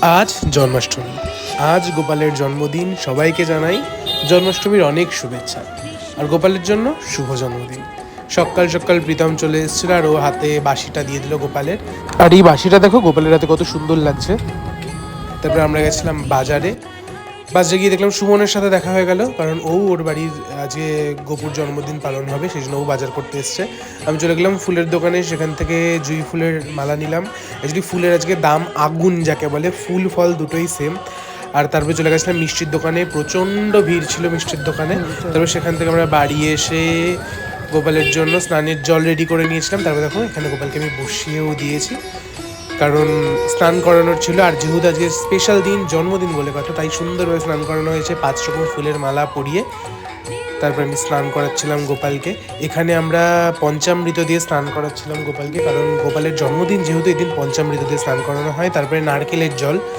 আজ জন্মাষ্টমী। আজ গোপালের জন্মদিন। সবাইকে জানাই জন্মাষ্টমীর অনেক শুভেচ্ছা। আর গোপালের জন্য শুভ জন্মদিন। সকাল সকাল প্রীতম চলে এসেছিল আর ও হাতে বাঁশিটা দিয়ে দিল গোপালের। আর এই বাঁশিটা দেখো গোপালের হাতে কত সুন্দর লাগছে। তারপরে আমরা গেছিলাম বাজারে। বাজারে গিয়ে দেখলাম সুমনের সাথে দেখা হয়ে গেল, কারণ ওর বাড়ির আজকে গোপুর জন্মদিন পালন হবে, সেই জন্য ও বাজার করতে এসছে। আমি চলে গেলাম ফুলের দোকানে, সেখান থেকে জুঁই ফুলের মালা নিলাম। অ্যাকচুয়ালি ফুলের আজকে দাম আগুন, যাকে বলে ফুল ফল দুটোই সেম। আর তারপরে চলে গেছিলাম মিষ্টির দোকানে, প্রচণ্ড ভিড় ছিল মিষ্টির দোকানে। তারপর সেখান থেকে আমরা বাড়ি এসে গোপালের জন্য স্নানের জল রেডি করে নিয়েছিলাম। তারপর দেখো এখানে গোপালকে আমি বসিয়েও দিয়েছি, কারণ স্নান করানোর ছিল। আর যেহেতু আজকে স্পেশাল দিন, জন্মদিন বলে কথা, তাই সুন্দরভাবে স্নান করানো হয়েছে 5 রকম ফুলের মালা পরিয়ে। তারপর আমি স্নান করাচ্ছিলাম গোপালকে। এখানে আমরা পঞ্চামৃত দিয়ে স্নান করাচ্ছিলাম গোপালকে, কারণ গোপালের জন্মদিন যেহেতু, এদিন পঞ্চামৃত দিয়ে স্নান করানো হয়। তারপরে নারকেলের জল,